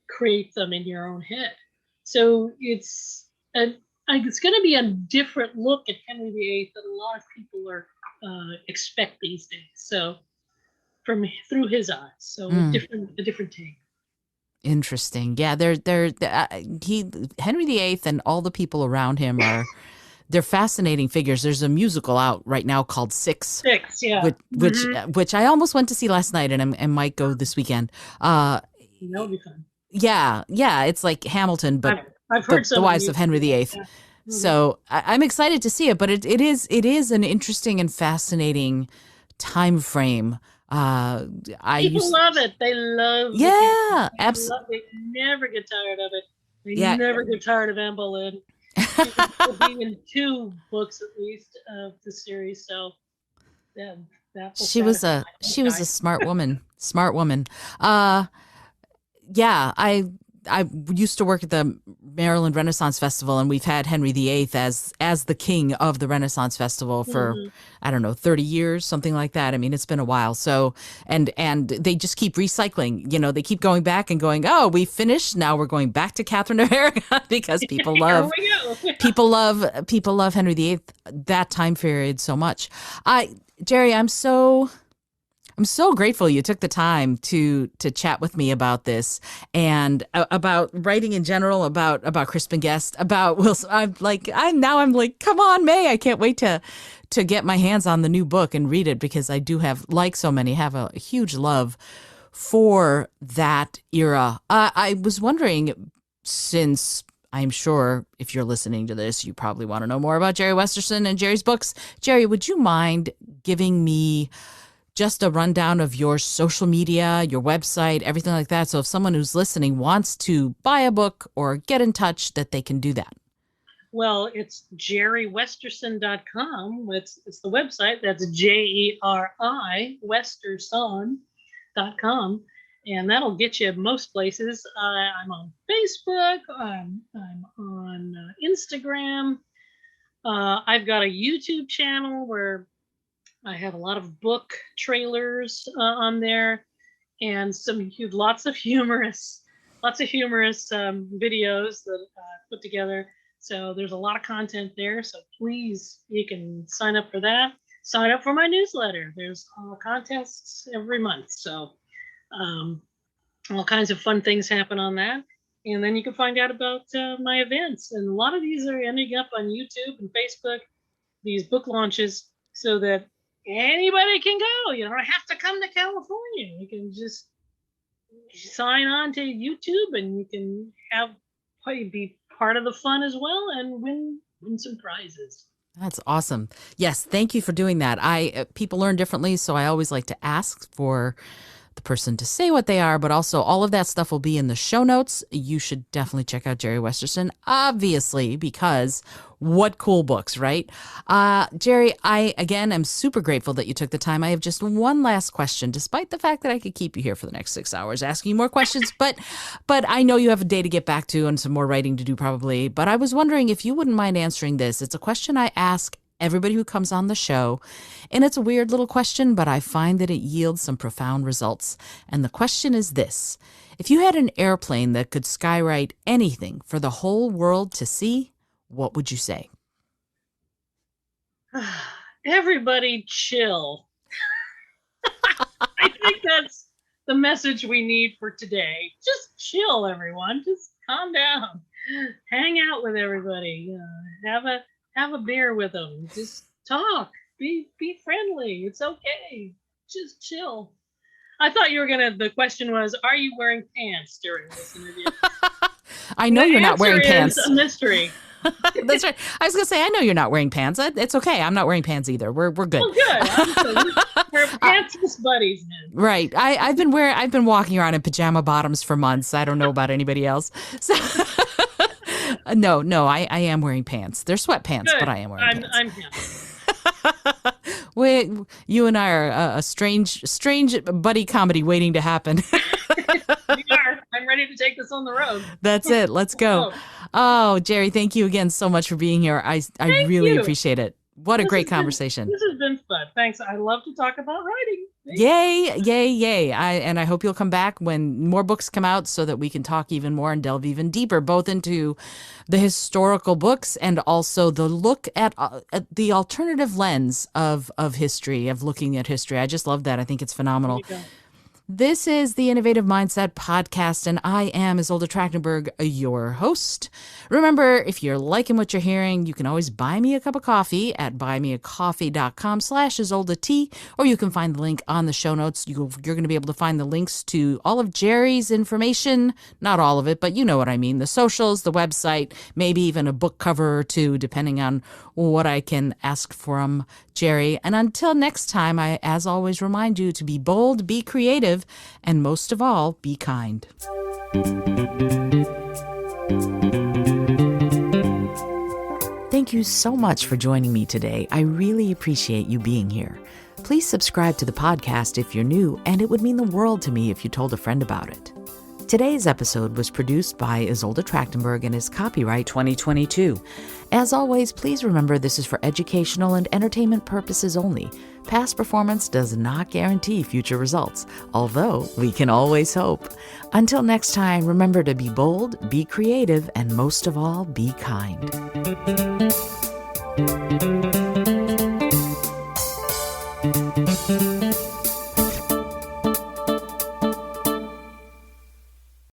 create them in your own head. So it's going to be a different look at Henry VIII that a lot of people are expect these days. So from through his eyes, so a different take. Interesting. Yeah, he Henry VIII and all the people around him they're fascinating figures. There's a musical out right now called Six. Six, yeah. Which I almost went to see last night and might go this weekend. That'll be fun. Yeah, it's like Hamilton, but I've heard the wives of Henry VIII. Yeah. So I'm excited to see it, but it is an interesting and fascinating time frame. People love it. They love it. Yeah, absolutely. They never get tired of it. They Yeah. never get tired of Anne Boleyn. She'll be in 2 books at least of the series, so that she was a smart woman. Smart woman. Yeah, I used to work at the Maryland Renaissance Festival, and we've had Henry VIII as the king of the Renaissance Festival for I don't know 30 years, something like that. I mean, it's been a while. So and they just keep recycling. They keep going back and going. Oh, we finished. Now we're going back to Catherine of Aragon because people love people love Henry VIII, that time period, so much. Jeri, I'm so grateful you took the time to chat with me about this and about writing in general, about Crispin Guest, about Wilson. I'm like, come on, May. I can't wait to get my hands on the new book and read it because I do have, like so many, have a huge love for that era. I was wondering, since I'm sure if you're listening to this, you probably want to know more about Jeri Westerson and Jeri's books. Jeri, would you mind giving me just a rundown of your social media, your website, everything like that? So if someone who's listening wants to buy a book or get in touch, that they can do that. Well, it's jeriwesterson.com. It's the website. That's Jeri Westerson.com. And that'll get you most places. I'm on Facebook. I'm on Instagram. I've got a YouTube channel where I have a lot of book trailers on there, and lots of humorous videos that I put together. So there's a lot of content there. So please, you can sign up for that. Sign up for my newsletter. There's contests every month. So all kinds of fun things happen on that. And then you can find out about my events. And a lot of these are ending up on YouTube and Facebook, these book launches, so that anybody can go. You don't have to come to California. You can just sign on to YouTube and you can be part of the fun as well and win some prizes. That's awesome. Yes, thank you for doing that. People learn differently, so I always like to ask for the person to say what they are, but also all of that stuff will be in the show notes. You should definitely check out Jeri Westerson, obviously, because what cool books, right? Jeri, I, again, am super grateful that you took the time. I have just one last question, despite the fact that I could keep you here for the next 6 hours asking you more questions, but I know you have a day to get back to and some more writing to do probably, but I was wondering if you wouldn't mind answering this. It's a question I ask everybody who comes on the show, and it's a weird little question, but I find that it yields some profound results. And the question is this: if you had an airplane that could skywrite anything for the whole world to see, what would you say? Everybody chill. I think that's the message we need for today. Just chill, everyone. Just calm down. Hang out with everybody. Have a beer with them. Just talk. Be friendly. It's okay. Just chill. I thought the question was, are you wearing pants during this interview? I know you're not wearing pants. It's a mystery. That's right. I was going to say, I know you're not wearing pants. It's okay. I'm not wearing pants either. We're good. Oh, good. We're pantsless buddies, man. Right. I've been walking around in pajama bottoms for months. I don't know about anybody else. So no, I am wearing pants. They're sweatpants, Good. but I am wearing pants. I'm happy. You and I are a strange buddy comedy waiting to happen. We are. I'm ready to take this on the road. That's it. Let's go. Oh, Jeri, thank you again so much for being here. I really appreciate it. What a great conversation. This has been fun. Thanks. I love to talk about writing. Yay. I hope you'll come back when more books come out so that we can talk even more and delve even deeper, both into the historical books and also the look at the alternative lens of history, of looking at history. I just love that. I think it's phenomenal. This is the Innovative Mindset Podcast, and I am Isolde Trachtenberg, your host. Remember, if you're liking what you're hearing, you can always buy me a cup of coffee at buymeacoffee.com/IsoldeT, or you can find the link on the show notes. You're going to be able to find the links to all of Jeri's information, not all of it, but you know what I mean, the socials, the website, maybe even a book cover or two, depending on what I can ask from Jeri. And until next time, I, as always, remind you to be bold, be creative, and most of all, be kind. Thank you so much for joining me today. I really appreciate you being here. Please subscribe to the podcast if you're new, and it would mean the world to me if you told a friend about it. Today's episode was produced by Isolde Trachtenberg and is copyright 2022. As always, please remember this is for educational and entertainment purposes only. Past performance does not guarantee future results, although we can always hope. Until next time, remember to be bold, be creative, and most of all, be kind.